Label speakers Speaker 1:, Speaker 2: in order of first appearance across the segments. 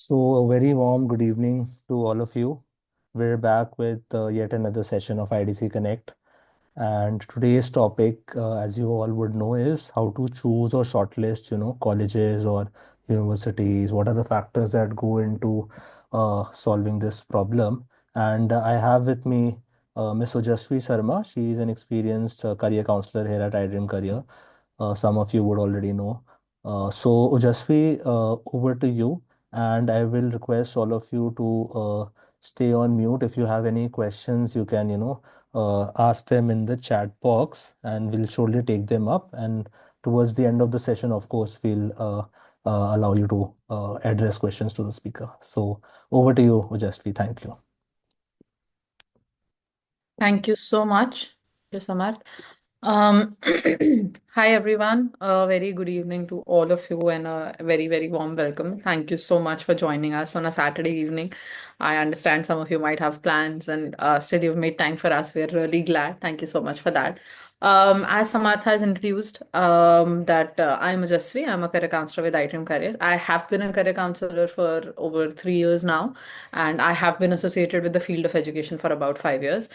Speaker 1: So, a very warm good evening to all of you. We're back with yet another session of IDC Connect. And today's topic, as you all would know, is how to choose or shortlist, colleges or universities. What are the factors that go into solving this problem? And I have with me Miss Ojsvi Sharma. She is an experienced career counselor here at iDreamCareer. Some of you would already know. So, Ojsvi, over to you. And I will request all of you to stay on mute. If you have any questions, you can, ask them in the chat box and we'll surely take them up. And towards the end of the session, of course, we'll allow you to address questions to the speaker. So over to you, Ojasvi. Thank you.
Speaker 2: Thank you so much, Samarth. Um, Hi everyone. A very good evening to all of you and a very, very warm welcome. Thank you so much for joining us on a Saturday evening. I understand some of you might have plans and still you've made time for us. We're really glad. Thank you so much for that. As Samartha has introduced, that I'm Ojasvi. I'm a career counselor with iDreamCareer. I have been a career counselor for over 3 years now, and I have been associated with the field of education for about 5 years.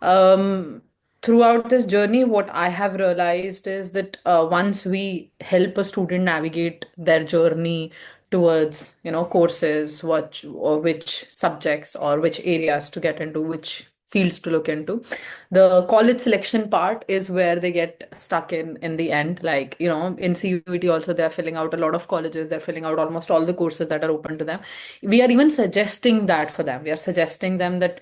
Speaker 2: Um, Throughout this journey, what I have realized is that once we help a student navigate their journey towards, courses, what or which subjects or which areas to get into, which fields to look into, the college selection part is where they get stuck in the end. Like, in CUET also they're filling out a lot of colleges, they're filling out almost all the courses that are open to them. We are even suggesting that for them. We are suggesting them that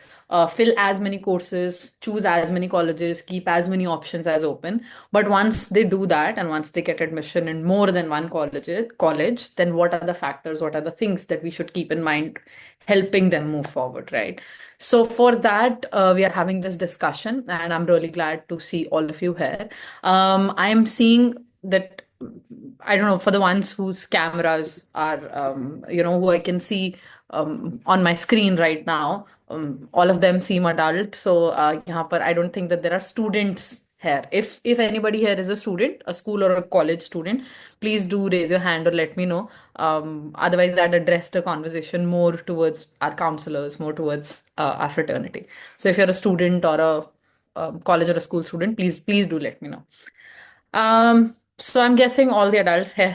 Speaker 2: fill as many courses, choose as many colleges, keep as many options as open. But once they do that, and once they get admission in more than one college, then what are the factors? What are the things that we should keep in mind, helping them move forward, right? So for that, we are having this discussion, and I'm really glad to see all of you here. I am seeing that. I don't know, for the ones whose cameras are, who I can see on my screen right now. All of them seem adult. So यहाँ पर I don't think that there are students here. If anybody here is a student, a school or a college student, please do raise your hand or let me know. Otherwise, that address the conversation more towards our counselors, more towards our fraternity. So if you're a student or a college or a school student, please do let me know. So I'm guessing all the adults here,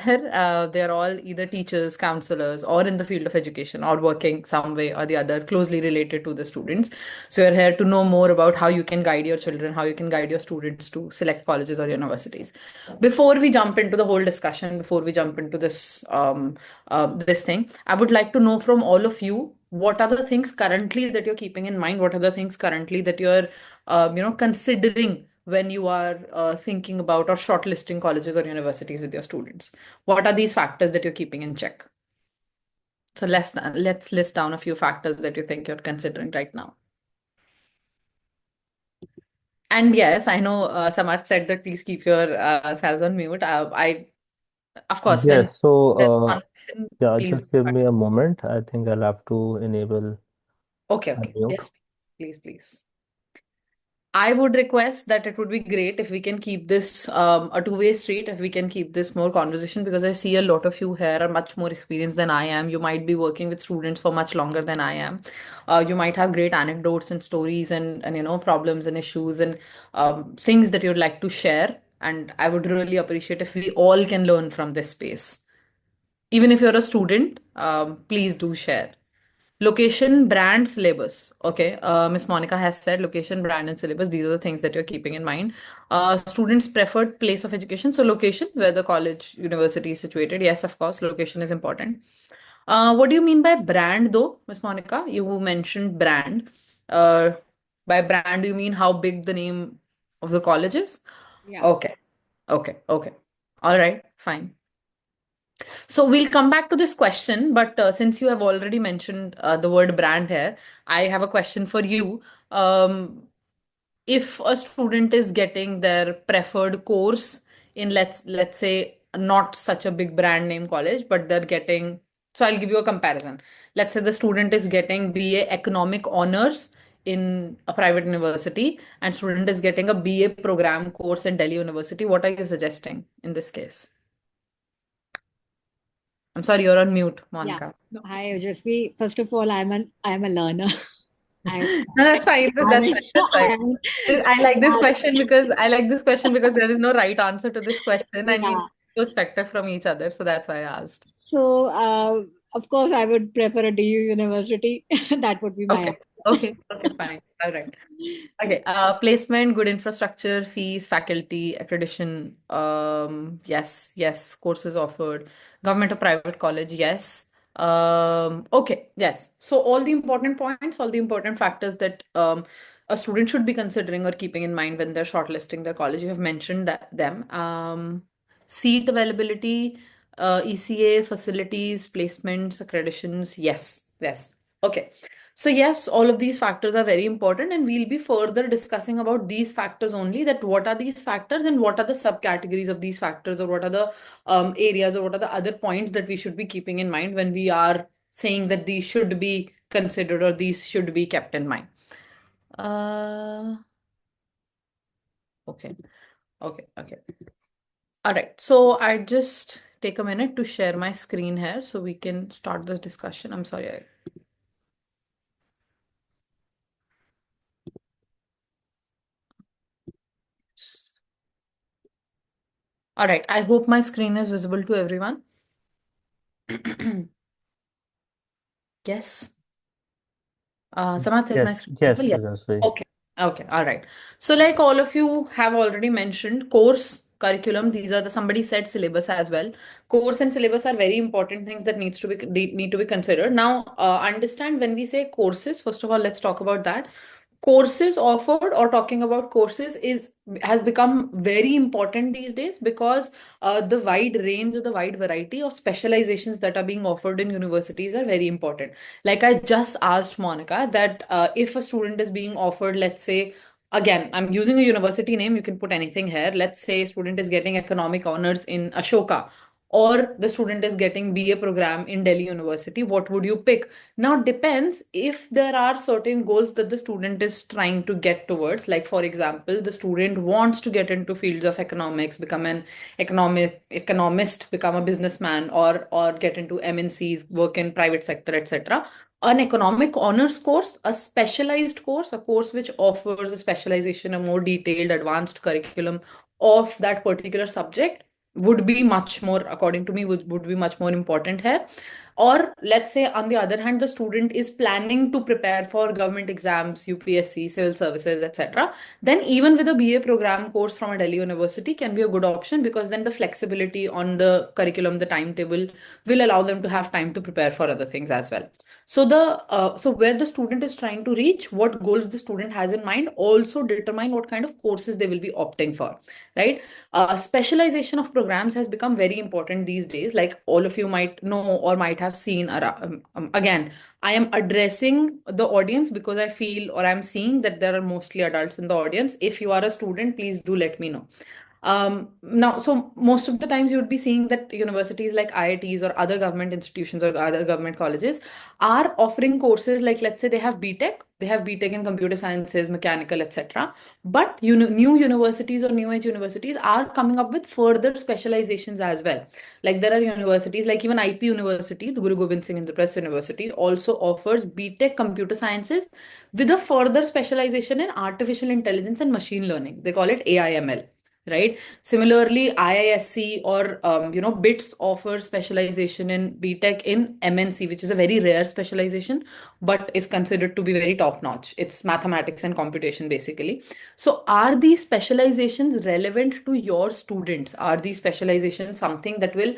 Speaker 2: they're all either teachers, counselors, or in the field of education, or working some way or the other closely related to the students. So you're here to know more about how you can guide your children, how you can guide your students to select colleges or universities. Before we jump into the whole discussion, before we jump into this thing, I would like to know from all of you, what are the things currently that you're keeping in mind? What are the things currently that you're, considering when you are thinking about or shortlisting colleges or universities with your students? What are these factors that you're keeping in check? So let's list down a few factors that you think you're considering right now. And yes, I know Samarth said that please keep your selves on mute. Of course, when
Speaker 1: Yes, so
Speaker 2: there's conversation,
Speaker 1: yeah,
Speaker 2: please.
Speaker 1: just give me a moment. I think I'll have to enable
Speaker 2: Okay, okay.
Speaker 1: unmute.
Speaker 2: Yes, please. I would request that it would be great if we can keep this a two-way street, if we can keep this more conversation, because I see a lot of you here are much more experienced than I am. You might be working with students for much longer than I am. You might have great anecdotes and stories and problems and issues and things that you'd like to share. And I would really appreciate if we all can learn from this space. Even if you're a student, please do share. Location, brand, syllabus. Okay, Miss Monica has said location, brand, and syllabus. These are the things that you're keeping in mind. Students' preferred place of education. So, location, where the college, university is situated. Yes, of course, location is important. What do you mean by brand, though, Miss Monica? You mentioned brand. Uh, by brand, do you mean how big the name of the college is?
Speaker 3: Yeah.
Speaker 2: Okay, okay. All right, fine. So we'll come back to this question, but since you have already mentioned the word brand here, I have a question for you. Um, if a student is getting their preferred course in, let's say, not such a big brand name college, but they're getting, so I'll give you a comparison. Let's say the student is getting BA Economic Honors in a private university, and student is getting a BA program course in Delhi University. What are you suggesting in this case? I'm sorry, you're on mute,
Speaker 3: Yeah.
Speaker 2: Monica. No.
Speaker 3: Hi, Ojsvi. First of all, I'm a learner. I
Speaker 2: No, that's fine. That's fine.
Speaker 3: haven't
Speaker 2: That's
Speaker 3: I
Speaker 2: fine.
Speaker 3: haven't
Speaker 2: I like this question because there is no right answer to this question, and we need
Speaker 3: yeah.
Speaker 2: perspective from each other. So that's why I asked.
Speaker 3: So of course I would prefer a DU university. That would be my
Speaker 2: Okay.
Speaker 3: answer.
Speaker 2: Okay. Okay. Fine. All right. Okay. Placement, good infrastructure, fees, faculty, accreditation. Yes. Yes. Courses offered. Government or private college. Yes. Okay. Yes. So all the important points, all the important factors that a student should be considering or keeping in mind when they're shortlisting their college. You have mentioned them. Seat availability, ECA, facilities, placements, accreditations. Yes. Yes. Okay. So yes, all of these factors are very important, and we'll be further discussing about these factors only, that what are these factors and what are the subcategories of these factors, or what are the areas, or what are the other points that we should be keeping in mind when we are saying that these should be considered or these should be kept in mind. Uh, okay, okay. All right. So I just take a minute to share my screen here so we can start this discussion. I'm sorry. All right. I hope my screen is visible to everyone. Yes. Samarth, is my
Speaker 1: Yes,
Speaker 2: screen visible?
Speaker 1: yes,
Speaker 2: Yes.
Speaker 1: Yashasvi.
Speaker 2: Okay. Okay. All right. So, like all of you have already mentioned, course, curriculum, these are the somebody said syllabus as well. Course and syllabus are very important things that need to be considered. Now, understand when we say courses, first of all, let's talk about that. Courses offered, or talking about courses, is has become very important these days because the wide range or the wide variety of specializations that are being offered in universities are very important. Like I just asked Monica that if a student is being offered, let's say, again, I'm using a university name, you can put anything here. Let's say a student is getting economic honors in Ashoka, or the student is getting BA program in Delhi University, what would you pick? Now, depends if there are certain goals that the student is trying to get towards. Like, for example, the student wants to get into fields of economics, become an economist, become a businessman, or get into MNCs, work in private sector, etc. An economic honors course, a specialized course, a course which offers a specialization, a more detailed, advanced curriculum of that particular subject would be much more, according to me, would be much more important here. Or let's say, on the other hand, the student is planning to prepare for government exams, UPSC, civil services, etc. Then even with a BA program course from a Delhi university can be a good option, because then the flexibility on the curriculum, the timetable, will allow them to have time to prepare for other things as well. So where the student is trying to reach, what goals the student has in mind, also determine what kind of courses they will be opting for, right? Specialization of programs has become very important these days. Like all of you might know or might have seen. Again, I am addressing the audience because I feel, or I'm seeing, that there are mostly adults in the audience. If you are a student, please do let me know. Now, so most of the times you would be seeing that universities like IITs or other government institutions or other government colleges are offering courses like, let's say, they have BTech in computer sciences, mechanical, etc. But new universities or new age universities are coming up with further specializations as well. Like there are universities like even IP University, the Guru Gobind Singh Indraprasth University, also offers BTech computer sciences with a further specialization in artificial intelligence and machine learning. They call it AIML, right? Similarly, IISc or BITS offers specialization in BTech in MNC, which is a very rare specialization, but is considered to be very top notch. It's mathematics and computation basically. So, are these specializations relevant to your students? Are these specializations something that will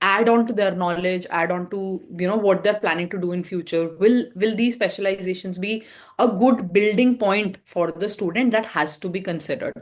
Speaker 2: add on to their knowledge, add on to what they're planning to do in future? Will these specializations be a good building point for the student? That has to be considered.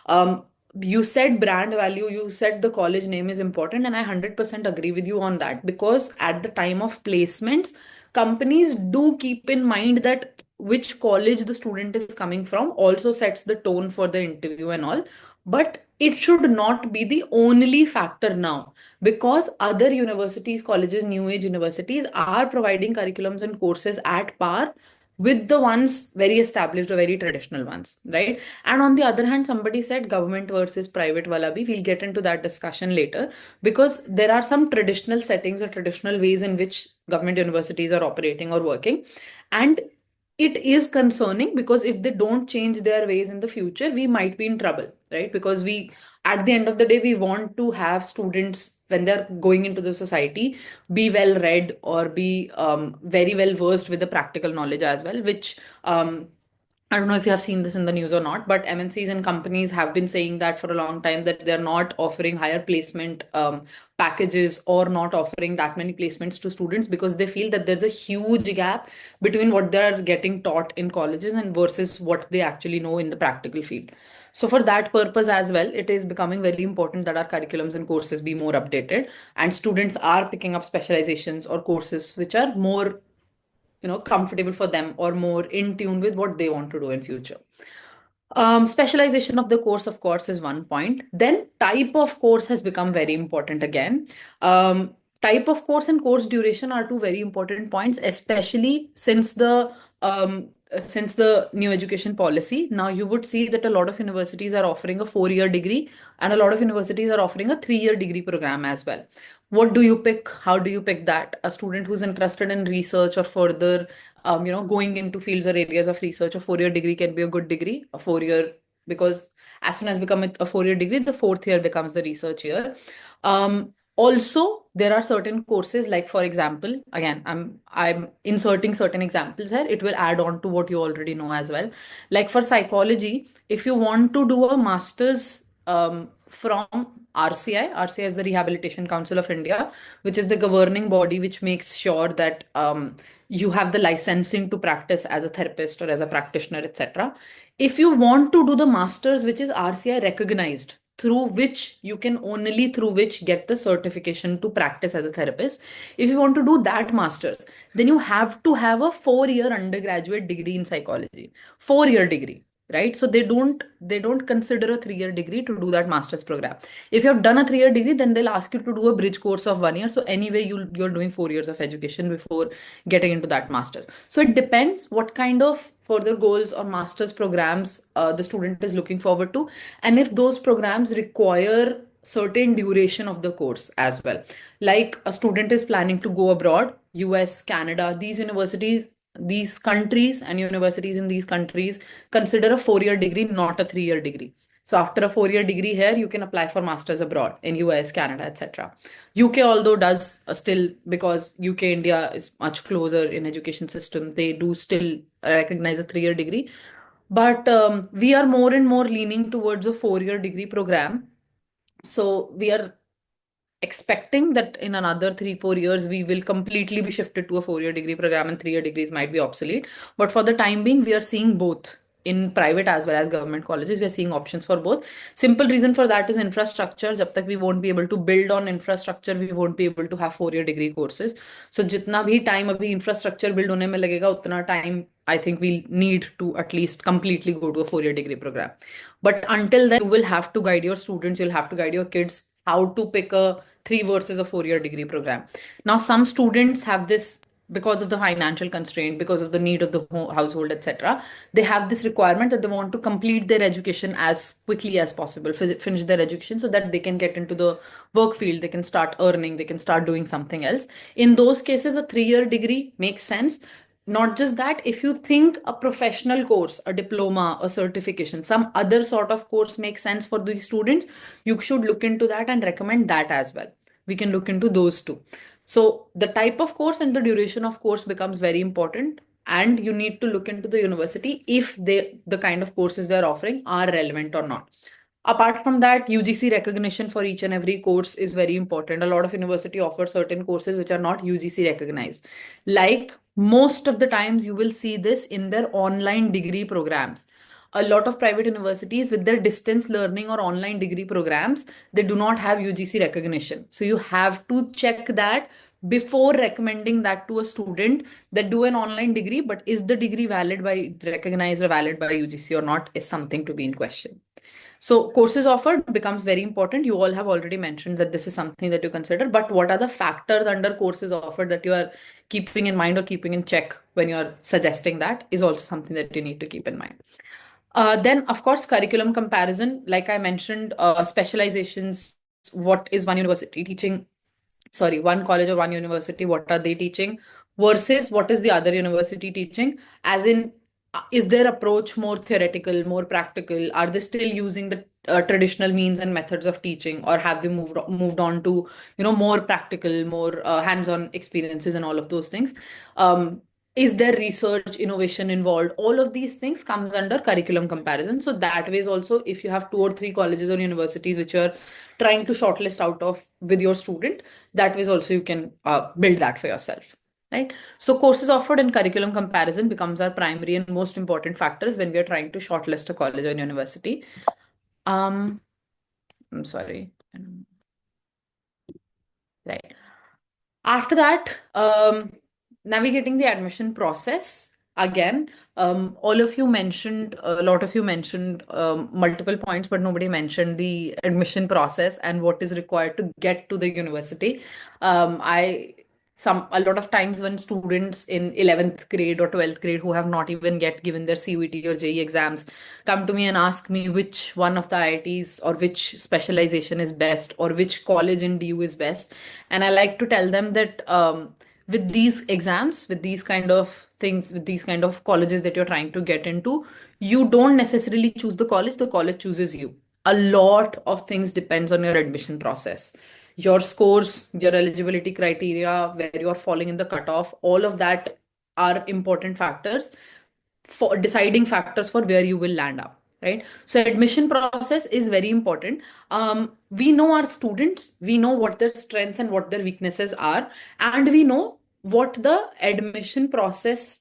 Speaker 2: um, you said brand value, you said the college name is important, and I 100% agree with you on that, because at the time of placements, companies do keep in mind that which college the student is coming from also sets the tone for the interview and all. But it should not be the only factor now, because other universities, colleges, new age universities are providing curriculums and courses at par with the ones very established or very traditional ones, right? And on the other hand, somebody said government versus private wala bhi. We'll get into that discussion later, because there are some traditional settings or traditional ways in which government universities are operating or working. And it is concerning, because if they don't change their ways in the future, we might be in trouble, right? Because we, at the end of the day, we want to have students, when they're going into the society, be well read or be very well versed with the practical knowledge as well, which I don't know if you have seen this in the news or not, but MNCs and companies have been saying that for a long time, that they're not offering higher placement packages or not offering that many placements to students, because they feel that there's a huge gap between what they're getting taught in colleges and versus what they actually know in the practical field. So for that purpose as well, it is becoming very important that our curriculums and courses be more updated, and students are picking up specializations or courses which are more, comfortable for them or more in tune with what they want to do in future. Specialization of the course, of course, is one point. Then type of course has become very important again. Type of course and course duration are two very important points, especially since the new education policy. Now you would see that a lot of universities are offering a 4-year degree, and a lot of universities are offering a 3-year degree program as well. What do you pick? How do you pick that? A student who's interested in research or further going into fields or areas of research, a 4-year degree can be a good degree. A 4-year, because as soon as become a 4-year degree, the fourth year becomes the research year. Also, there are certain courses, like for example, again, I'm inserting certain examples here. It will add on to what you already know as well. Like for psychology, if you want to do a master's from RCI is the Rehabilitation Council of India, which is the governing body which makes sure that you have the licensing to practice as a therapist or as a practitioner, etc. If you want to do the masters, which is RCI recognized, through which get the certification to practice as a therapist, if you want to do that masters, then you have to have a 4-year undergraduate degree in psychology. 4-year degree, right? So they don't consider a 3-year degree to do that master's program. If you have done a 3-year degree, then they'll ask you to do a bridge course of 1 year. So anyway, you're doing 4 years of education before getting into that master's. So it depends what kind of further goals or master's programs the student is looking forward to, and if those programs require certain duration of the course as well. Like a student is planning to go abroad, US, Canada, these countries and universities in these countries consider a 4-year degree, not a 3-year degree. So after a 4-year degree here, you can apply for masters abroad in US, Canada, etc. UK, although does still, because UK, India is much closer in education system, they do still recognize a 3-year degree. But we are more and more leaning towards a 4-year degree program. So we are expecting that in another 3-4 years we will completely be shifted to a 4-year degree program, and 3-year degrees might be obsolete. But for the time being, we are seeing both in private as well as government colleges. We are seeing options for both. Simple reason for that is infrastructure. Jab tak we won't be able to build on infrastructure, we won't be able to have 4-year degree courses. So jitna bhi time abhi infrastructure build hone mein lagega, utna time I think we'll need to at least completely go to a 4-year degree program. But until then, you will have to guide your students, you'll have to guide your kids how to pick a 3 versus a 4-year degree program. Now, some students have this, because of the financial constraint, because of the need of the household, etc. They have this requirement that they want to complete their education as quickly as possible, finish their education so that they can get into the work field, they can start earning, they can start doing something else. In those cases, a 3-year degree makes sense. Not just that, if you think a professional course, a diploma, a certification, some other sort of course makes sense for these students, you should look into that and recommend that as well. We can look into those too. So the type of course and the duration of course becomes very important, and you need to look into the university if the kind of courses they're offering are relevant or not. Apart from that, UGC recognition for each and every course is very important. A lot of university offer certain courses which are not UGC recognized. Like most of the times you will see this in their online degree programs. a lot of private universities with their distance learning or online degree programs, they do not have UGC recognition. So you have to check that before recommending that to a student that do an online degree, but is the degree valid by recognized or valid by UGC or not is something to be in question. So courses offered becomes very important. You all have already mentioned that this is something that you consider, but what are the factors under courses offered that you are keeping in mind or keeping in check when you're suggesting that is also something that you need to keep in mind. Then, of course, curriculum comparison, like I mentioned, specializations, what is one university teaching? Sorry, one college or one university, what are they teaching versus what is the other university teaching? As in, is their approach more theoretical, more practical? Are they still using the traditional means and methods of teaching, or have they moved on to more practical, more hands-on experiences and all of those things? Is there research innovation involved? All of these things comes under curriculum comparison. So that way is also, if you have two or three colleges or universities which are trying to shortlist out of with your student, that way is also you can build that for yourself, right? So courses offered and curriculum comparison becomes our primary and most important factors when we are trying to shortlist a college or university. I'm sorry. Right. After that, navigating the admission process. Again, all of you mentioned, a lot of you mentioned multiple points, but nobody mentioned the admission process and what is required to get to the university. A lot of times when students in 11th grade or 12th grade who have not even yet given their CUET or JEE exams come to me and ask me which one of the IITs or which specialization is best or which college in DU is best. And I like to tell them that with these exams, with these kind of things, with these kind of colleges that you're trying to get into, you don't necessarily choose the college chooses you. A lot of things depends on your admission process. Your scores, your eligibility criteria, where you're falling in the cutoff, all of that are important factors for deciding factors for where you will land up, right? So admission process is very important. We know our students, we know what their strengths and what their weaknesses are, and we know what the admission processes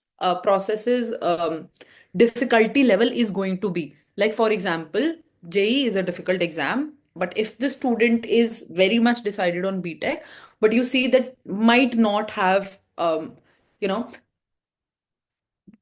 Speaker 2: difficulty level is going to be. Like for example, JEE is a difficult exam, but if the student is very much decided on BTech, but you see that might not have you know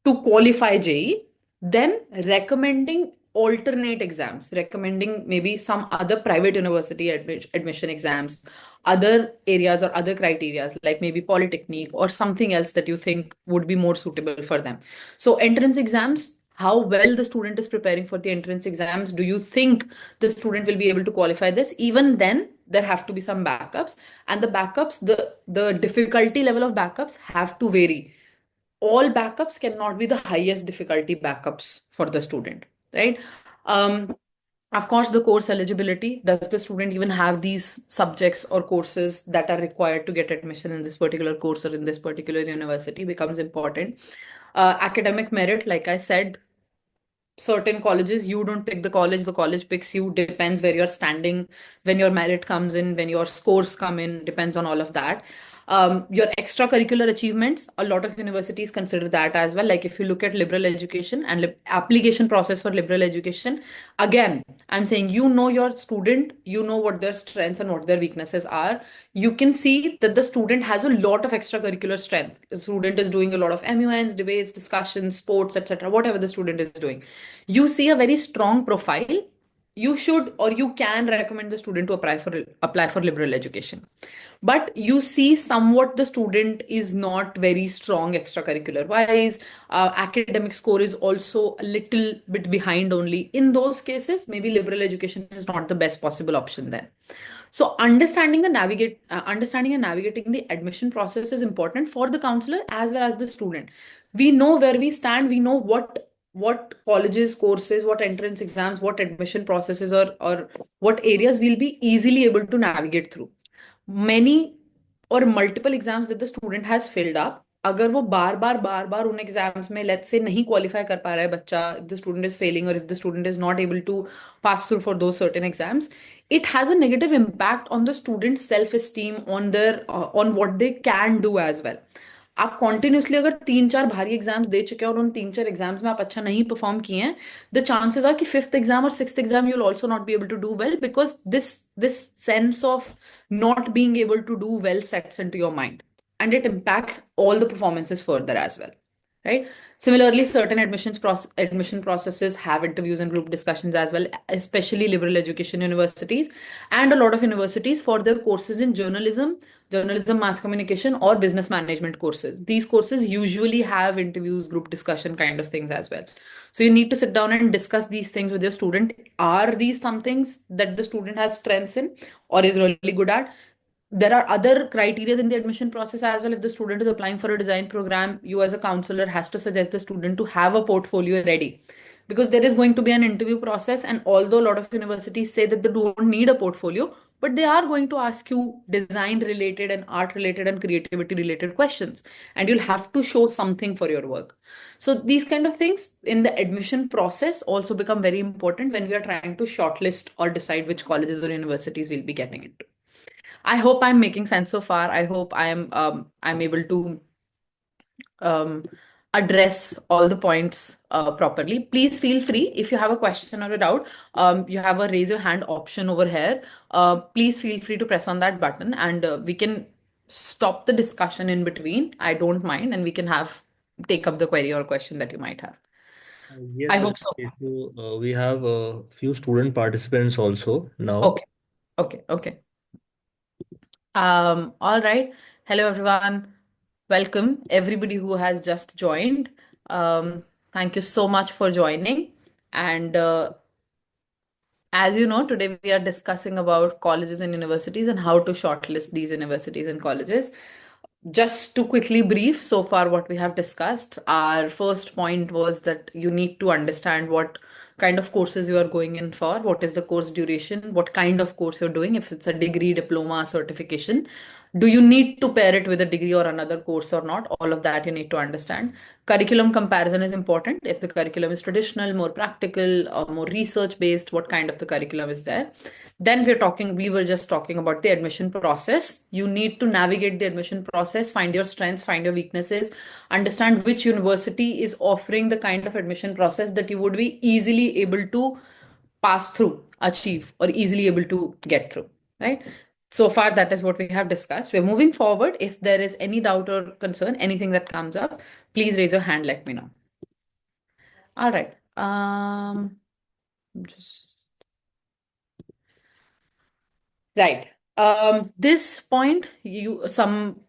Speaker 2: to qualify JEE, then recommending alternate exams, recommending maybe some other private university admission exams, other areas or other criterias, like maybe polytechnique or something else that you think would be more suitable for them. So entrance exams, how well the student is preparing for the entrance exams. Do you think the student will be able to qualify this? Even then, there have to be some backups, and the backups, the difficulty level of backups have to vary. All backups cannot be the highest difficulty backups for the student, right? Um, of course, the course eligibility. Does the student even have these subjects or courses that are required to get admission in this particular course or in this particular university becomes important. Academic merit, like I said, certain colleges, you don't pick the college picks you, depends where you're standing, when your merit comes in, when your scores come in, depends on all of that. Your extracurricular achievements, a lot of universities consider that as well. Like if you look at liberal education and application process for liberal education, again, I'm saying, your student, what their strengths and what their weaknesses are. You can see that the student has a lot of extracurricular strength. The student is doing a lot of MUNs, debates, discussions, sports, etc., whatever the student is doing. You see a very strong profile. You should or you can recommend the student to apply for liberal education. But you see somewhat the student is not very strong extracurricular wise. Academic score is also a little bit behind only. In those cases, maybe liberal education is not the best possible option then. So understanding and navigating the admission process is important for the counselor as well as the student. We know where we stand. We know what colleges, courses, what entrance exams, what admission processes, or what areas we'll be easily able to navigate through. Many or multiple exams that the student has filled up, अगर वो बार बार उन exams में let's say नहीं qualify कर पा रहा है बच्चा, if the student is failing or if the student is not able to pass through for those certain exams, it has a negative impact on the student's self esteem, on their on what they can do as well. आप continuously अगर 3-4 भारी exams दे चुके हैं और उन 3-4 exams में आप अच्छा नहीं परफॉर्म किए हैं, द चांसेस आर कि फिफ्थ एग्जाम और sixth exam you will also not be able to do well, because this sense of not being able to do well sets into your mind, and it impacts all the performances further as well, right? Similarly, certain admission processes have interviews and group discussions as well, especially liberal education universities and a lot of universities for their courses in journalism, mass communication, or business management courses. These courses usually have interviews, group discussion kind of things as well. So you need to sit down and discuss these things with your student. Are these some things that the student has strengths in or is really good at? There are other criteria in the admission process as well. If the student is applying for a design program, you as a counselor has to suggest the student to have a portfolio ready, because there is going to be an interview process. And although a lot of universities say that they don't need a portfolio, but they are going to ask you design related and art related and creativity related questions, and you'll have to show something for your work. So these kind of things in the admission process also become very important when we are trying to shortlist or decide which colleges or universities we'll be getting into. I hope I'm making sense so far. I hope I'm able to um, address all the points properly. Please feel free if you have a question or a doubt. You have a raise your hand option over here. Please feel free to press on that button, and we can stop the discussion in between. I don't mind, and we can have take up the query or question that you might have. I
Speaker 1: Yes,
Speaker 2: hope so.
Speaker 1: so we have a few student participants also now.
Speaker 2: Okay, okay. All right. Hello, everyone. Welcome, everybody who has just joined. Thank you so much for joining. And as you know, today we are discussing about colleges and universities and how to shortlist these universities and colleges. Just to quickly brief so far what we have discussed, our first point was that you need to understand what kind of courses you are going in for, what is the course duration, what kind of course you're doing, if it's a degree, diploma, certification. Do you need to pair it with a degree or another course or not? All of that you need to understand. Curriculum comparison is important. If the curriculum is traditional, more practical, or more research based, what kind of the curriculum is there? Then we were just talking about the admission process. You need to navigate the admission process, find your strengths, find your weaknesses, understand which university is offering the kind of admission process that you would be easily able to pass through, achieve, or easily able to get through, right? So far, that is what we have discussed. We're moving forward. If there is any doubt or concern, anything that comes up, please raise your hand, let me know. All right. Just Right. This point,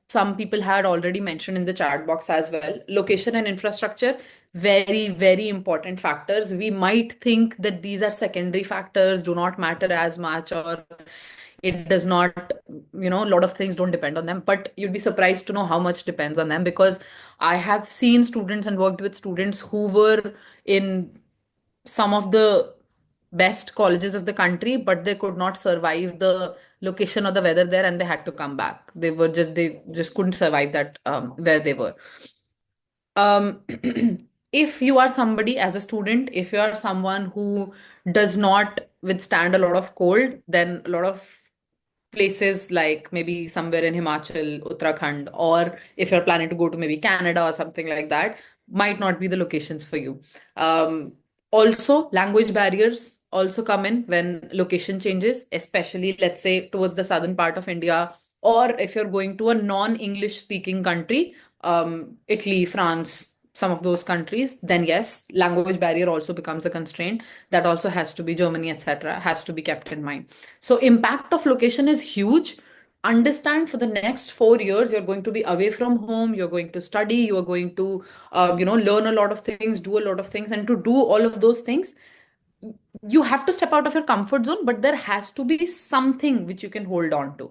Speaker 2: some people had already mentioned in the chat box as well. Location and infrastructure, very, very important factors. We might think that these are secondary factors, do not matter as much, or it does not, a lot of things don't depend on them. But you'd be surprised to know how much depends on them, because I have seen students and worked with students who were in some of the best colleges of the country, but they could not survive the location or the weather there, and they had to come back. They just couldn't survive that where they were. Um, if you are somebody as a student, if you are someone who does not withstand a lot of cold, then a lot of places like maybe somewhere in Himachal, Uttarakhand, or if you're planning to go to maybe Canada or something like that, might not be the locations for you. Um, Also, language barriers also come in when location changes, especially let's say towards the southern part of India, or if you're going to a non-English speaking country, Italy, France, some of those countries, then yes, language barrier also becomes a constraint. That also has to be Germany, etc., has to be kept in mind. So impact of location is huge. Understand for the next 4 years, you're going to be away from home, you're going to study, you are going to, learn a lot of things, do a lot of things. And to do all of those things, you have to step out of your comfort zone, but there has to be something which you can hold on to.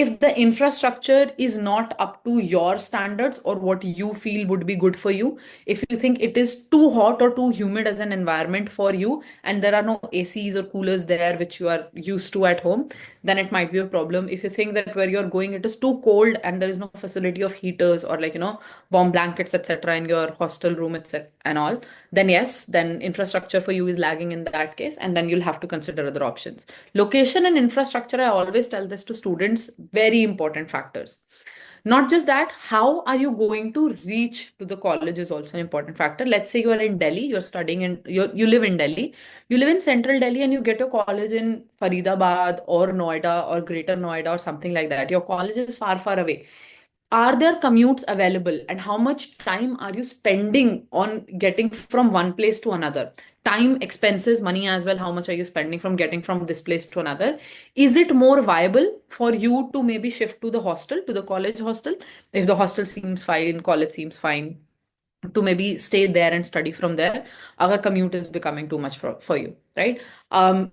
Speaker 2: If the infrastructure is not up to your standards or what you feel would be good for you, if you think it is too hot or too humid as an environment for you, and there are no ACs or coolers there which you are used to at home, then it might be a problem. If you think that where you're going it is too cold and there is no facility of heaters or warm blankets, etc., in your hostel room, etc., and all, then yes, then infrastructure for you is lagging in that case, and then you'll have to consider other options. Location and infrastructure, I always tell this to students, very important factors. Not just that, how are you going to reach to the college is also an important factor. Let's say you are in Delhi, you're studying in you live in Delhi, you live in central Delhi and you get your college in Faridabad or Noida or Greater Noida or something like that. Your college is far, far away. Are there commutes available, and how much time are you spending on getting from one place to another? Time, expenses, money as well. How much are you spending from getting from this place to another? Is it more viable for you to maybe shift to the hostel, to the college hostel? If the hostel seems fine, college seems fine, to maybe stay there and study from there. Our commute is becoming too much for you, right?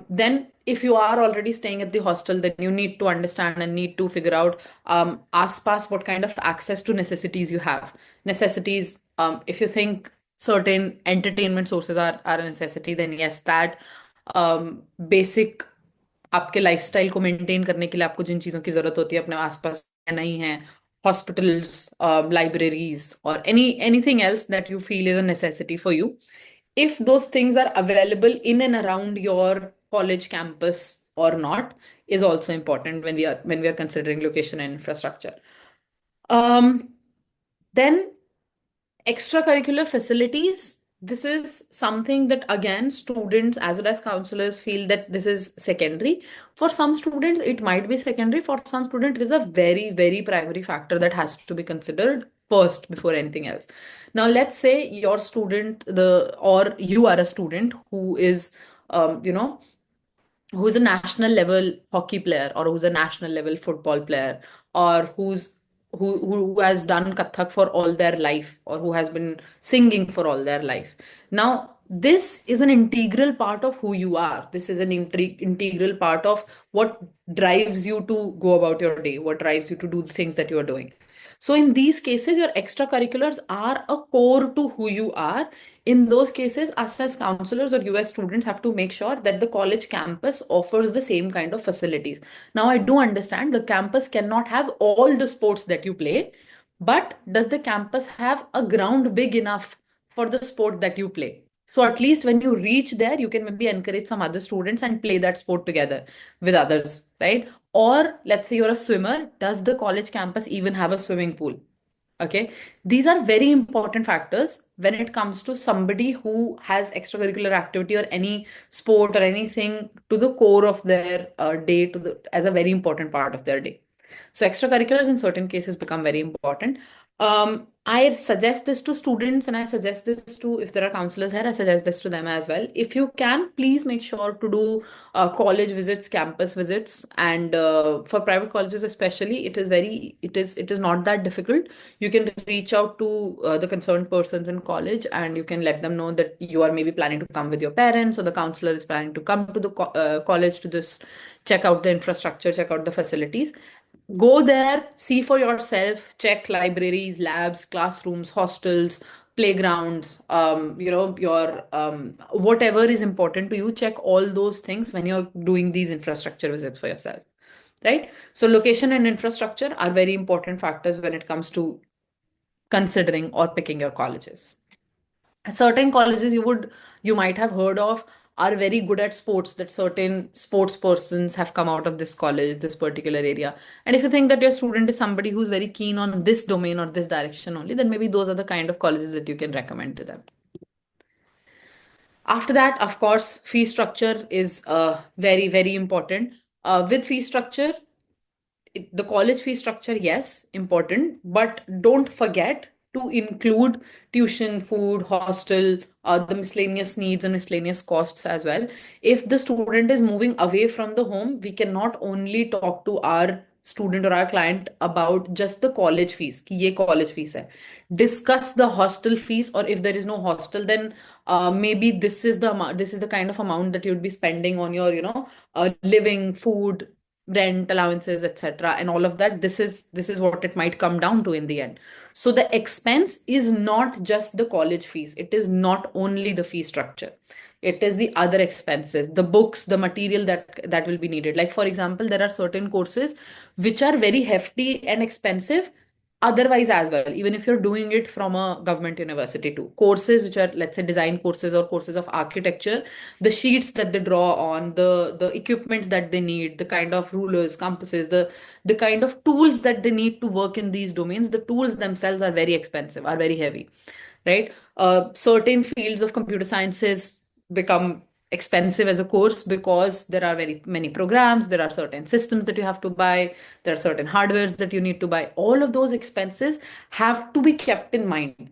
Speaker 2: Then if you are already staying at the hostel, then you need to understand and need to figure out aspas what kind of access to necessities you have. Necessities, if you think certain entertainment sources are a necessity, then yes, that basic आपके lifestyle को maintain करने के लिए आपको जिन चीजों की जरूरत होती है अपने आसपास नहीं है, hospitals, libraries, or anything else that you feel is a necessity for you. If those things are available in and around your college campus or not, is also important when we are considering location and infrastructure. Um, then extracurricular facilities, this is something that again students as well as counselors feel that this is secondary. For some students it might be secondary, for some students it is a very, very primary factor that has to be considered first before anything else. Now let's say your student, the or you are a student who is you know, who's a national level hockey player, or who's a national level football player, or who has done Kathak for all their life, or who has been singing for all their life. Now, this is an integral part of who you are. This is an integral part of what drives you to go about your day, what drives you to do the things that you are doing. So, in these cases, your extracurriculars are a core to who you are. In those cases, us as counselors or US students have to make sure that the college campus offers the same kind of facilities. Now, I do understand the campus cannot have all the sports that you play, but does the campus have a ground big enough for the sport that you play? So at least when you reach there, you can maybe encourage some other students and play that sport together with others, right? Or let's say you're a swimmer, does the college campus even have a swimming pool? Okay, these are very important factors when it comes to somebody who has extracurricular activity or any sport or anything to the core of their day, to the as a very important part of their day. So extracurriculars in certain cases become very important. I suggest this to students, and I suggest this to, if there are counselors here, I suggest this to them as well. If you can, please make sure to do college visits, campus visits, and for private colleges especially, it is not that difficult. You can reach out to the concerned persons in college, and you can let them know that you are maybe planning to come with your parents, or the counselor is planning to come to the college to just check out the infrastructure, check out the facilities. Go there, see for yourself, check libraries, labs, classrooms, hostels, playgrounds, your whatever is important to you, check all those things when you're doing these infrastructure visits for yourself, right? So location and infrastructure are very important factors when it comes to considering or picking your colleges. Certain colleges you might have heard of are very good at sports, that certain sports persons have come out of this college, this particular area. And if you think that your student is somebody who's very keen on this domain or this direction only, then maybe those are the kind of colleges that you can recommend to them. After that, of course, fee structure is very, very important. With fee structure, the college fee structure, yes, important, but don't forget to include tuition, food, hostel, the miscellaneous needs and miscellaneous costs as well. If the student is moving away from the home, we cannot only talk to our student or our client about just the college fees, कि ये college fees hai. Discuss the hostel fees, or if there is no hostel, then maybe this is the kind of amount that you would be spending on your, living, food, rent allowances, etc., and all of that. This is what it might come down to in the end. So the expense is not just the college fees, it is not only the fee structure, it is the other expenses, the books, the material that will be needed. Like for example, there are certain courses which are very hefty and expensive, otherwise as well, even if you're doing it from a government university too. Courses which are, let's say, design courses or courses of architecture, the sheets that they draw on, the equipments that they need, the kind of rulers, compasses, the kind of tools that they need to work in these domains, the tools themselves are very expensive, are very heavy, right? Certain fields of computer sciences become expensive as a course because there are very many programs, there are certain systems that you have to buy, there are certain hardwares that you need to buy. All of those expenses have to be kept in mind.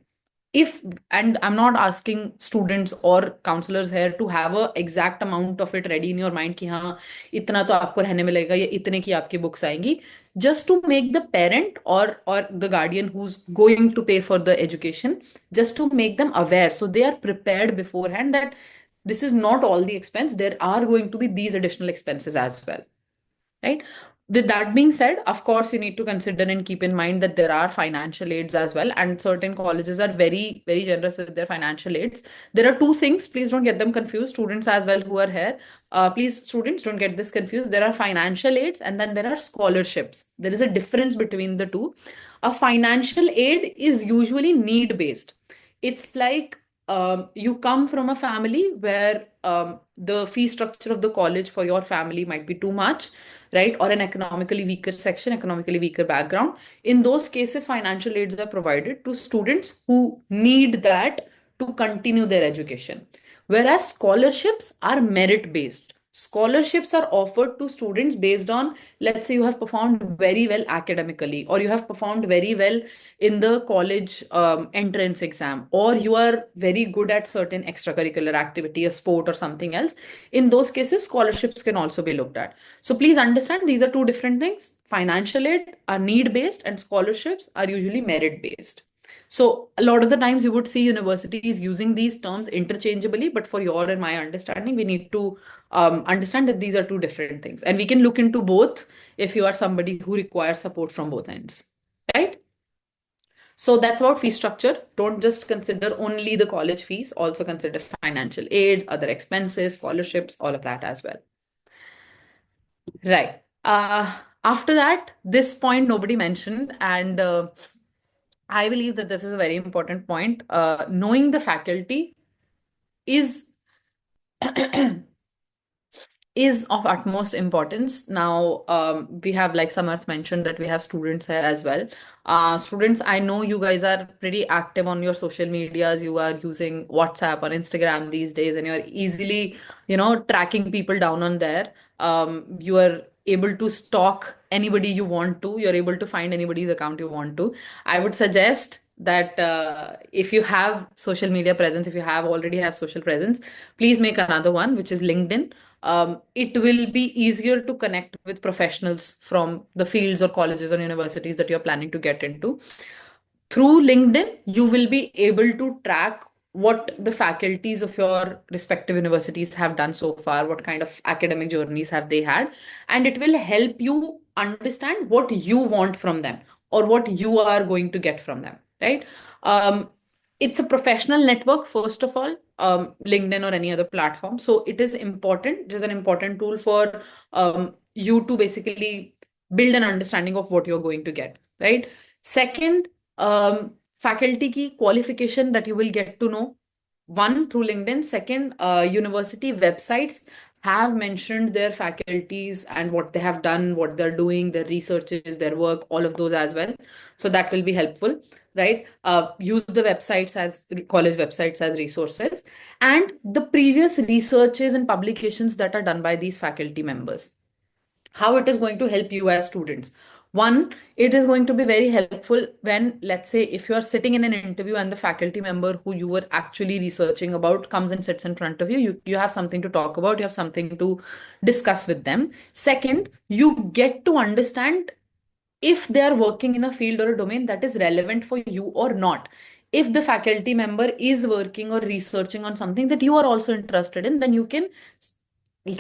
Speaker 2: If, and I'm not asking students or counselors here to have a exact amount of it ready in your mind कि हाँ इतना तो आपको रहने मिलेगा या इतने की आपकी बुक्स आएंगी, just to make the parent or the guardian who's going to pay for the education, just to make them aware so they are prepared beforehand that this is not all the expense, there are going to be these additional expenses as well, right? With that being said, of course, you need to consider and keep in mind that there are financial aids as well, and certain colleges are very, very generous with their financial aids. There are two things, please don't get them confused, students as well who are here. Please, students, don't get this confused. There are financial aids and then there are scholarships. There is a difference between the two. A financial aid is usually need based. It's like you come from a family where the fee structure of the college for your family might be too much, right? Or an economically weaker section, economically weaker background. In those cases, financial aids are provided to students who need that to continue their education. Whereas scholarships are merit based. Scholarships are offered to students based on, let's say, you have performed very well academically, or you have performed very well in the college entrance exam, or you are very good at certain extracurricular activity, a sport or something else. In those cases, scholarships can also be looked at. So please understand these are two different things. Financial aid are need based and scholarships are usually merit based. So a lot of the times you would see universities using these terms interchangeably, but for your and my understanding, we need to understand that these are two different things. And we can look into both if you are somebody who requires support from both ends, right? So that's about fee structure. Don't just consider only the college fees, also consider financial aids, other expenses, scholarships, all of that as well. Right. After that, this point nobody mentioned, and I believe that this is a very important point. Knowing the faculty is is of utmost importance. Now, we have, like Samarth mentioned, that we have students here as well. Students, I know you guys are pretty active on your social medias. You are using WhatsApp or Instagram these days, and you're easily, tracking people down on there. You are able to stalk anybody you want to. You're able to find anybody's account you want to. I would suggest that if you have social media presence, if you have already have social presence, please make another one, which is LinkedIn. It will be easier to connect with professionals from the fields or colleges or universities that you're planning to get into. Through LinkedIn, you will be able to track what the faculties of your respective universities have done so far, what kind of academic journeys have they had, and it will help you understand what you want from them or what you are going to get from them, right? It's a professional network, first of all, LinkedIn or any other platform. So it is important. It is an important tool for you to basically build an understanding of what you're going to get, right? Second, faculty ki qualification that you will get to know. One, through LinkedIn. Second, university websites have mentioned their faculties and what they have done, what they're doing, their researches, their work, all of those as well. So that will be helpful, right? Use the websites as college websites as resources, and the previous researches and publications that are done by these faculty members. How it is going to help you as students. One, it is going to be very helpful when, let's say, if you are sitting in an interview and the faculty member who you were actually researching about comes and sits in front of you, you have something to talk about, you have something to discuss with them. Second, you get to understand if they are working in a field or a domain that is relevant for you or not. If the faculty member is working or researching on something that you are also interested in, then you can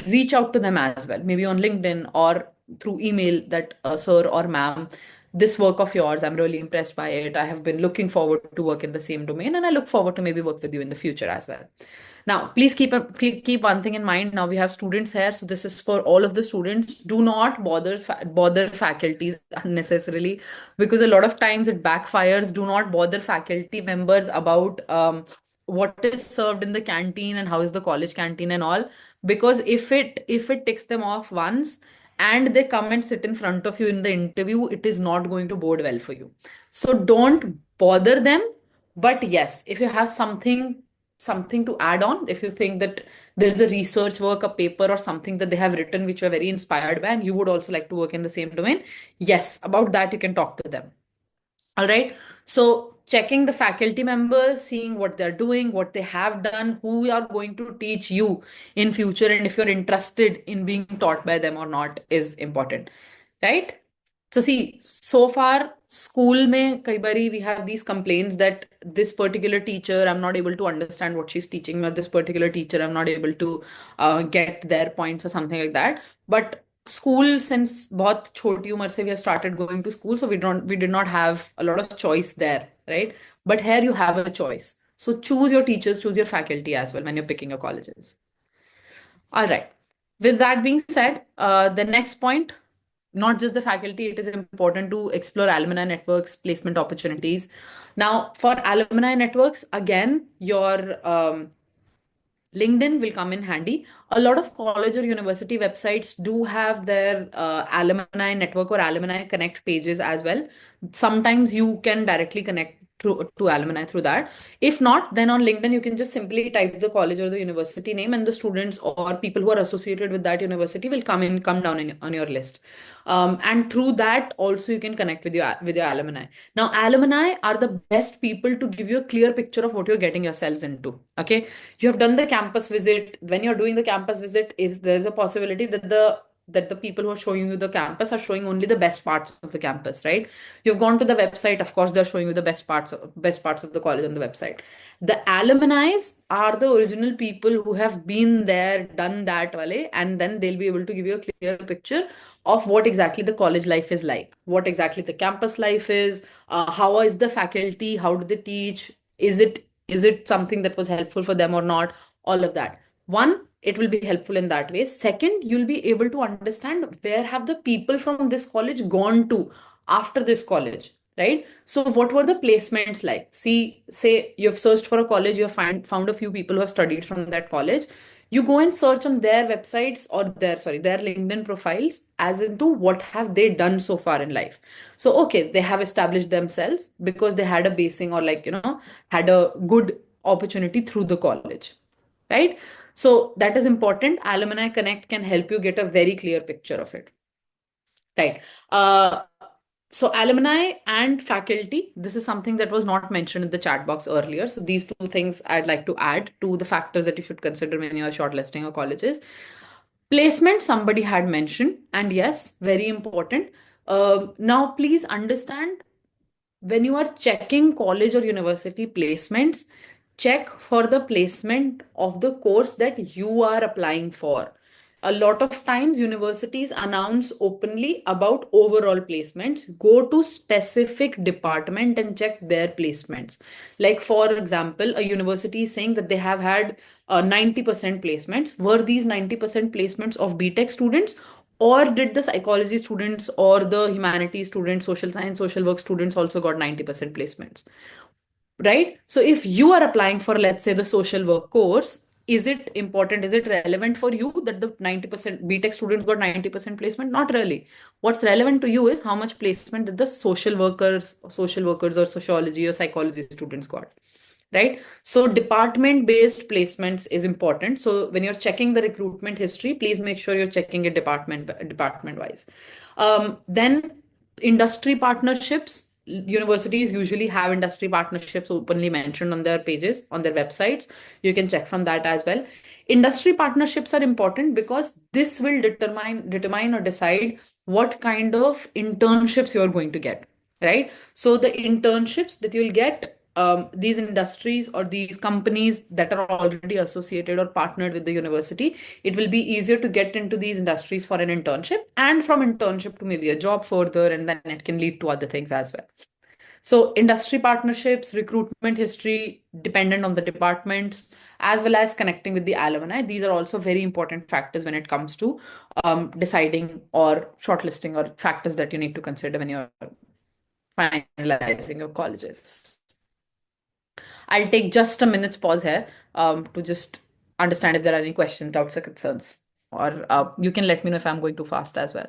Speaker 2: reach out to them as well, maybe on LinkedIn or through email that sir or ma'am, this work of yours, I'm really impressed by it. I have been looking forward to work in the same domain, and I look forward to maybe work with you in the future as well. Now, please keep one thing in mind. Now we have students here, so this is for all of the students. Do not bother faculties unnecessarily, because a lot of times it backfires. Do not bother faculty members about what is served in the canteen and how is the college canteen and all, because if it ticks them off once and they come and sit in front of you in the interview, it is not going to bode well for you. So don't bother them. But yes, if you have something to add on, if you think that there's a research work, a paper or something that they have written which you are very inspired by and you would also like to work in the same domain, yes, about that you can talk to them. All right. So checking the faculty members, seeing what they're doing, what they have done, who are going to teach you in future, and if you're interested in being taught by them or not is important, right? So see, so far school mein kai bari we have these complaints that this particular teacher, I'm not able to understand what she's teaching me, or this particular teacher, I'm not able to get their points or something like that. But school, since बहुत छोटी उम्र से we have started going to school, so we did not have a lot of choice there, right? But here you have a choice. So choose your teachers, choose your faculty as well when you're picking your colleges. All right. With that being said, the next point, not just the faculty, it is important to explore alumni networks, placement opportunities. Now, for alumni networks, again, your LinkedIn will come in handy. A lot of college or university websites do have their alumni network or alumni connect pages as well. Sometimes you can directly connect to alumni through that. If not, then on LinkedIn, you can just simply type the college or the university name, and the students or people who are associated with that university will come down on your list. And through that, also you can connect with your alumni. Now, alumni are the best people to give you a clear picture of what you're getting yourselves into. Okay, you have done the campus visit. When you're doing the campus visit, is there's a possibility that the people who are showing you the campus are showing only the best parts of the campus, right? You've gone to the website, of course, they're showing you the best parts of the college on the website. The alumni are the original people who have been there, done that wale, and then they'll be able to give you a clear picture of what exactly the college life is like, what exactly the campus life is, how is the faculty, how do they teach, is it something that was helpful for them or not, all of that. One, it will be helpful in that way. Second, you'll be able to understand where have the people from this college gone to after this college, right? So what were the placements like? See, say you've searched for a college, you've found a few people who have studied from that college. You go and search on their websites or their LinkedIn profiles as into what have they done so far in life. So okay, they have established themselves because they had a basing, or had a good opportunity through the college, right? So that is important. Alumni Connect can help you get a very clear picture of it, right? So alumni and faculty, this is something that was not mentioned in the chat box earlier. So these two things I'd like to add to the factors that you should consider when you're shortlisting your colleges. Placement, somebody had mentioned, and yes, very important. Now, please understand, when you are checking college or university placements, check for the placement of the course that you are applying for. A lot of times universities announce openly about overall placements. Go to specific department and check their placements. Like for example, a university is saying that they have had 90% placements. Were these 90% placements of BTech students, or did the psychology students or the humanities students, social science, social work students also got 90% placements? Right? So if you are applying for, let's say, the social work course, is it important? Is it relevant for you that the 90% BTech students got 90% placement? Not really. What's relevant to you is how much placement did the social workers or sociology or psychology students got. Right? So department based placements is important. So when you're checking the recruitment history, please make sure you're checking it department wise. Then industry partnerships. Universities usually have industry partnerships openly mentioned on their pages, on their websites. You can check from that as well. Industry partnerships are important because this will determine or decide what kind of internships you're going to get, right? So the internships that you'll get these industries or these companies that are already associated or partnered with the university, it will be easier to get into these industries for an internship, and from internship to maybe a job further, and then it can lead to other things as well. So industry partnerships, recruitment history, dependent on the departments, as well as connecting with the alumni. These are also very important factors when it comes to deciding or shortlisting, or factors that you need to consider when you're finalizing your colleges. I'll take just a minute's pause here to just understand if there are any questions, doubts, or concerns. Or you can let me know if I'm going too fast as well.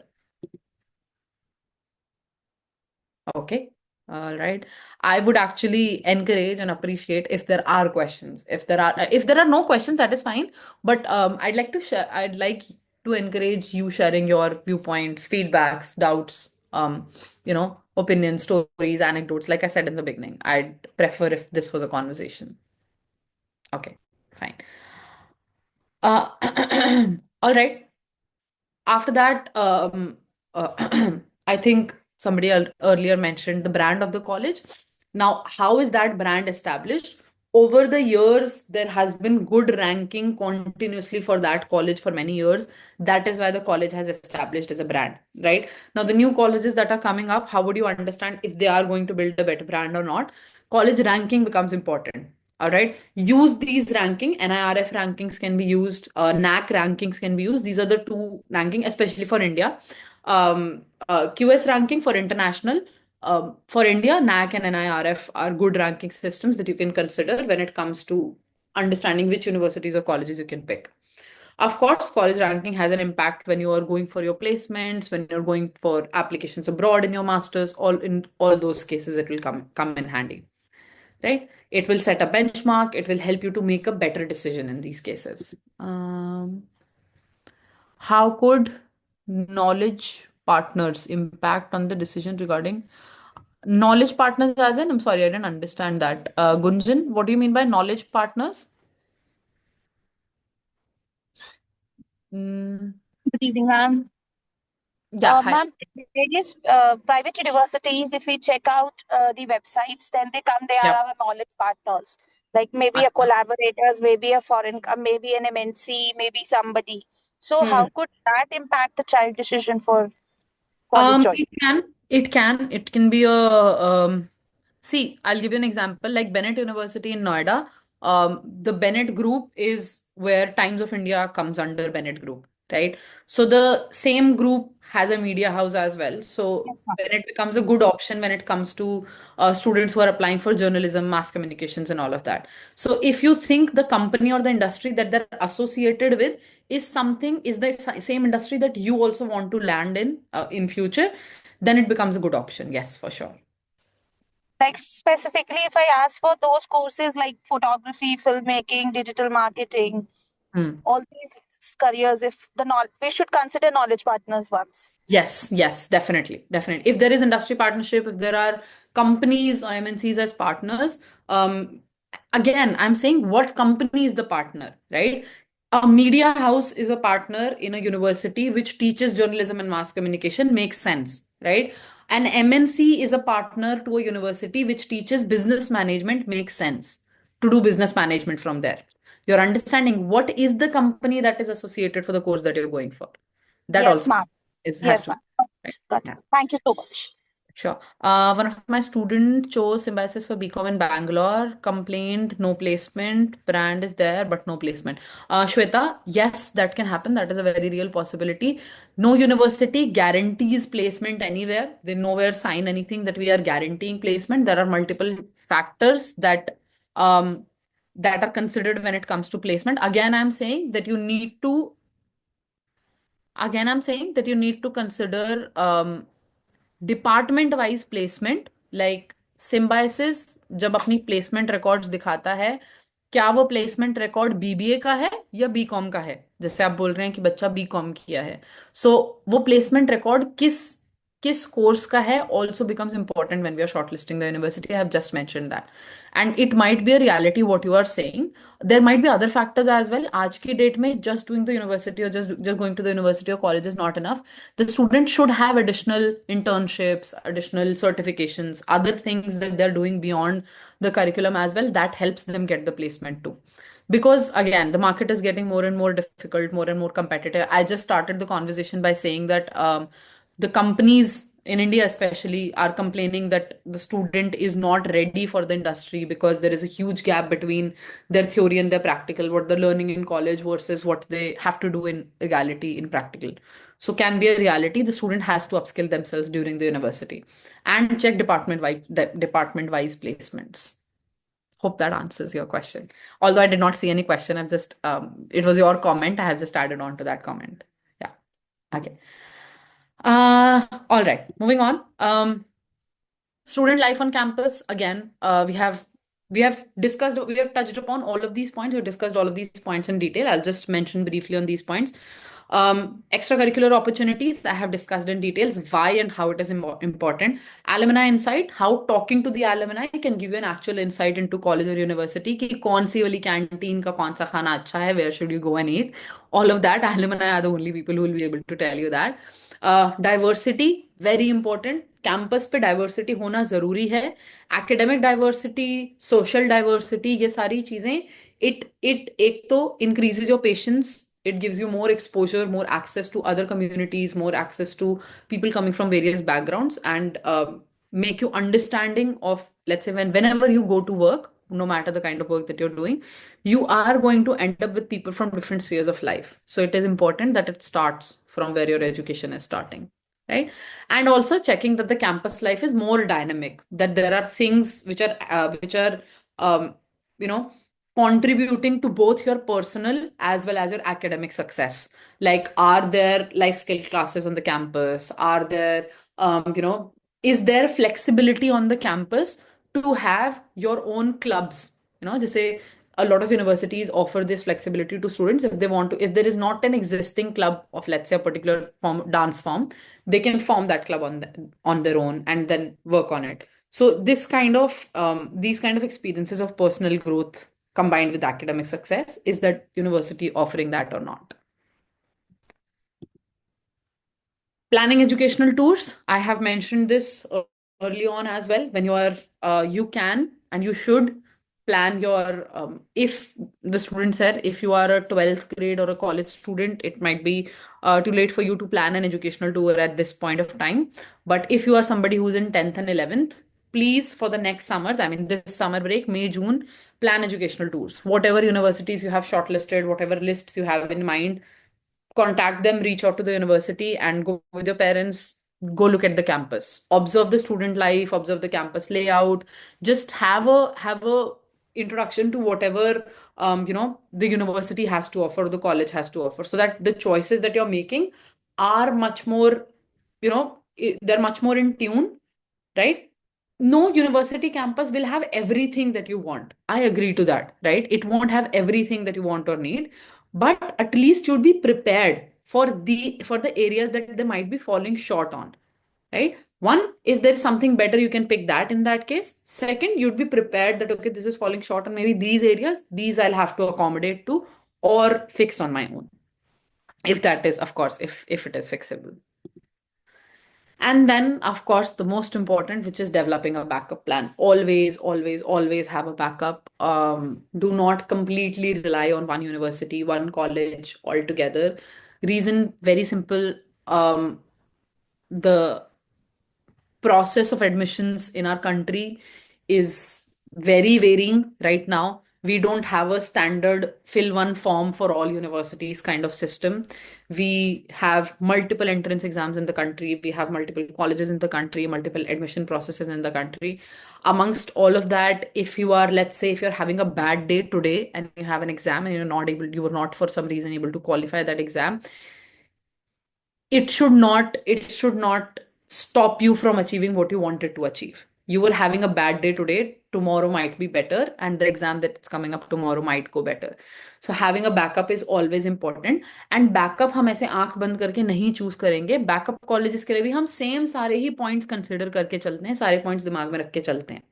Speaker 2: Okay. All right. I would actually encourage and appreciate if there are questions. If there are no questions, that is fine. But I'd like to share. I'd like to encourage you sharing your viewpoints, feedbacks, doubts, opinions, stories, anecdotes. Like I said in the beginning, I'd prefer if this was a conversation. Okay, fine. All right. After that, I think somebody earlier mentioned the brand of the college. Now, how is that brand established? Over the years, there has been good ranking continuously for that college for many years. That is why the college has established as a brand, right? Now, the new colleges that are coming up, how would you understand if they are going to build a better brand or not? College ranking becomes important. All right. Use these ranking. NIRF rankings can be used. NAC rankings can be used. These are the two ranking, especially for India. QS ranking for international. For India, NAC and NIRF are good ranking systems that you can consider when it comes to understanding which universities or colleges you can pick. Of course, college ranking has an impact when you are going for your placements, when you're going for applications abroad in your masters. In all those cases, it will come in handy, right? It will set a benchmark. It will help you to make a better decision in these cases. How could knowledge partners impact on the decision regarding knowledge partners? As in, I'm sorry, I didn't understand that. Gunjan, what do you mean by knowledge partners? Mm,
Speaker 4: Good evening, ma'am.
Speaker 2: yeah, hi.
Speaker 4: Ma'am, various private universities, if we check out the websites, then they are
Speaker 2: Yep.
Speaker 4: our knowledge partners. Like maybe a collaborators, maybe a maybe an MNC, maybe somebody. So
Speaker 2: Hmm.
Speaker 4: how could that impact the child decision for college choice?
Speaker 2: It can be a see, I'll give you an example. Like Bennett University in Noida, the Bennett Group is where Times of India comes under Bennett Group, right? So the same group has a media house as well. So
Speaker 4: Yes, ma'am.
Speaker 2: Bennett becomes a good option when it comes to students who are applying for journalism, mass communications, and all of that. So if you think the company or the industry that they're associated with is the same industry that you also want to land in future, then it becomes a good option. Yes, for sure.
Speaker 4: Like specifically, if I ask for those courses like photography, filmmaking, digital marketing,
Speaker 2: Hmm.
Speaker 4: all these careers, if we should consider knowledge partners once.
Speaker 2: Yes, definitely, definitely. If there is industry partnership, if there are companies or MNCs as partners, again, I'm saying what company is the partner, right? A media house is a partner in a university which teaches journalism and mass communication, makes sense, right? An MNC is a partner to a university which teaches business management, makes sense to do business management from there. You're understanding what is the company that is associated for the course that you're going for. That
Speaker 4: Yes,
Speaker 2: also
Speaker 4: ma'am.
Speaker 2: has
Speaker 4: Yes,
Speaker 2: to
Speaker 4: ma'am.
Speaker 2: be right.
Speaker 4: Got
Speaker 2: Yeah.
Speaker 4: it. Thank you so much.
Speaker 2: Sure. One of my students chose Symbiosis for BCom in Bangalore, complained no placement, brand is there, but no placement. Shweta, yes, that can happen. That is a very real possibility. No university guarantees placement anywhere. They nowhere sign anything that we are guaranteeing placement. There are multiple factors um, that are considered when it comes to placement. Again, I'm saying that you need to consider department wise placement like Symbiosis जब अपनी placement records दिखाता है, क्या वो placement record BBA का है या BCom का है? जैसे आप बोल रहे हैं कि बच्चा बीकॉम किया है, सो वो प्लेसमेंट रिकॉर्ड किस किस कोर्स का है also becomes important when we are shortlisting the university. I have just mentioned that. And it might be a reality what you are saying. There might be other factors as well. आज की date में just doing the university or just going to the university or college is not enough. The student should have additional internships, additional certifications, other things that they're doing beyond the curriculum as well. That helps them get the placement too. Because again, the market is getting more and more difficult, more and more competitive. I just started the conversation by saying that the companies in India especially are complaining that the student is not ready for the industry because there is a huge gap between their theory and their practical, what they're learning in college versus what they have to do in reality in practical. So can be a reality. The student has to upskill themselves during the university and check department wise placements. Hope that answers your question. Although I did not see any question, I've just it was your comment. I have just added on to that comment. Yeah. Okay. All right, moving on. Student life on campus. Again, we have touched upon all of these points. We've discussed all of these points in detail. I'll just mention briefly on these points. Extracurricular opportunities, I have discussed in details why and how it is important. Alumni insight, how talking to the alumni can give you an actual insight into college or university कि कौन सी वाली canteen का कौन सा खाना अच्छा है, where should you go and eat. All of that, alumni are the only people who will be able to tell you that. Diversity, very important. Campus पे डाइवर्सिटी होना जरूरी है. एकेडमिक डाइवर्सिटी, सोशल डाइवर्सिटी, ये सारी चीजें it एक तो increases your patience. It gives you more exposure, more access to other communities, more access to people coming from various backgrounds, and make you understanding of, let's say, whenever you go to work, no matter the kind of work that you're doing, you are going to end up with people from different spheres of life. So it is important that it starts from where your education is starting, right? And also checking that the campus life is more dynamic, that there are things which are um, you know contributing to both your personal as well as your academic success. Like, are there life skill classes on the campus? Are there is there flexibility on the campus to have your own clubs? Just say a lot of universities offer this flexibility to students. If they want to, if there is not an existing club of, let's say, a particular dance form, they can form that club on their own and then work on it. So these kind of experiences of personal growth combined with academic success, is that university offering that or not? Planning educational tours, I have mentioned this early on as well. When you can and you should plan your, if the student said, if you are a 12th grade or a college student, it might be too late for you to plan an educational tour at this point of time. But if you are somebody who's in 10th and 11th, please, for the next summers, I mean, this summer break, May, June, plan educational tours. Whatever universities you have shortlisted, whatever lists you have in mind, contact them, reach out to the university, and go with your parents. Go look at the campus, observe the student life, observe the campus layout. Just have a introduction to whatever the university has to offer, the college has to offer, so that the choices that you're making are much more, they're much more in tune, right? No university campus will have everything that you want. I agree to that, right? It won't have everything that you want or need, but at least you'd be prepared for the areas that they might be falling short on, right? One, if there's something better, you can pick that in that case. Second, you'd be prepared that, okay, this is falling short on maybe these areas, these I'll have to accommodate to or fix on my own. If that is, of course, if it is fixable. And then, of course, the most important, which is developing a backup plan. Always, always, always have a backup. Do not completely rely on one university, one college altogether. Reason very simple. The process of admissions in our country is very varying right now. We don't have a standard fill one form for all universities kind of system. We have multiple entrance exams in the country. We have multiple colleges in the country, multiple admission processes in the country. Amongst all of that, if you are, let's say, if you're having a bad day today and you have an exam and you were not for some reason able to qualify that exam, it should not stop you from achieving what you wanted to achieve, You were having a bad day today, tomorrow might be better, and the exam that's coming up tomorrow might go better. So having a backup is always important. And backup हम ऐसे आंख बंद करके नहीं choose करेंगे. Backup colleges के लिए भी हम सेम सारे ही पॉइंट्स कंसिडर करके चलते हैं, सारे पॉइंट्स दिमाग में रख के चलते हैं,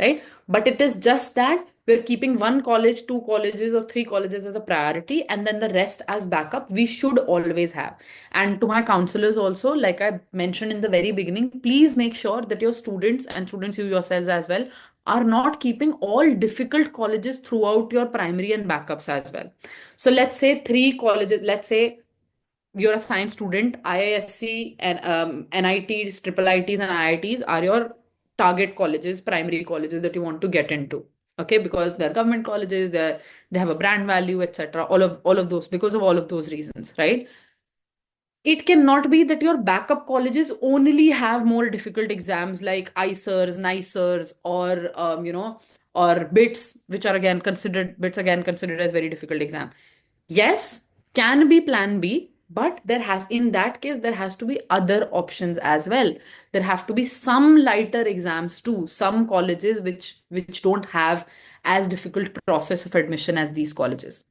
Speaker 2: right? But it is just that we're keeping one college, two colleges, or three colleges as a priority, and then the rest as backup. We should always have. And to my counselors also, like I mentioned in the very beginning, please make sure that your students and students, you yourselves as well, are not keeping all difficult colleges throughout your primary and backups as well. So let's say three colleges, let's say you're a science student, IISc and NITs, triple ITs, and IITs are your target colleges, primary colleges that you want to get into. Okay, because they're government colleges, they have a brand value, etc. All of those, because of all of those reasons, right? It cannot be that your backup colleges only have more difficult exams like ICERs, NICERs, or or BITS, which are again considered BITS again considered as very difficult exam. Yes, can be plan B, but there has in that case there has to be other options as well. There have to be some lighter exams too, some colleges which don't have as difficult process of admission as these colleges.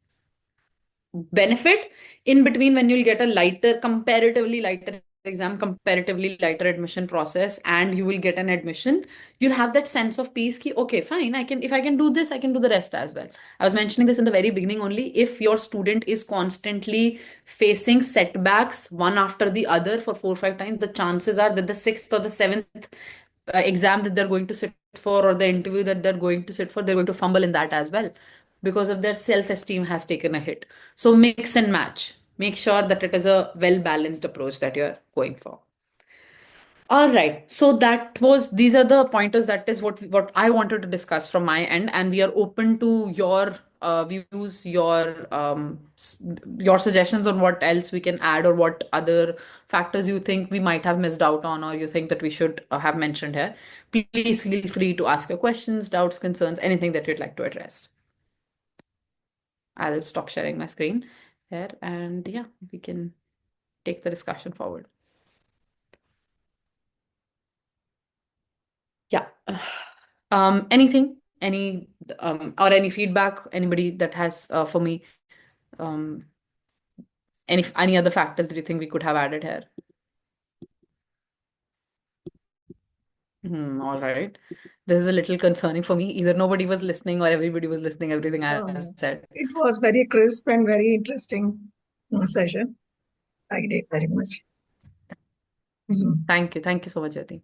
Speaker 2: Benefit in between, when you'll get a lighter, comparatively lighter exam, comparatively lighter admission process, and you will get an admission, you'll have that sense of peace ki, okay, fine, I can, if I can do this, I can do the rest as well. I was mentioning this in the very beginning only. If your student is constantly facing setbacks one after the other for 4 or 5 times, the chances are that the sixth or the seventh exam that they're going to sit for, or the interview that they're going to sit for, they're going to fumble in that as well, because of their self-esteem has taken a hit. So mix and match. Make sure that it is a well-balanced approach that you're going for. All right. So these are the pointers. That is what I wanted to discuss from my end, and we are open to your views, your suggestions on what else we can add, or what other factors you think we might have missed out on, or you think that we should have mentioned here. Please feel free to ask your questions, doubts, concerns, anything that you'd like to address. I'll stop sharing my screen here, and yeah, we can take the discussion forward. Yeah. Anything, or any feedback, anybody that has for me, um, any other factors that you think we could have added here? All right. This is a little concerning for me. Either nobody was listening or everybody was listening, everything I have said.
Speaker 5: It was very crisp and very interesting session. I did very much.
Speaker 2: Thank you. Thank you so much, Jyoti.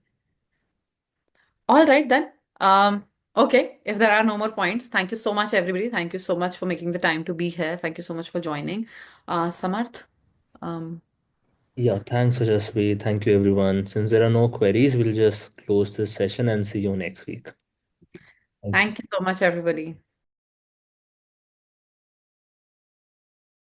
Speaker 2: All right then. Okay, if there are no more points, thank you so much, everybody. Thank you so much for making the time to be here. Thank you so much for joining. Samarth,
Speaker 1: Yeah, thanks, Ojsvi. Thank you, everyone. Since there are no queries, we'll just close this session and see you next week. Thank you.
Speaker 2: thank you so much, everybody.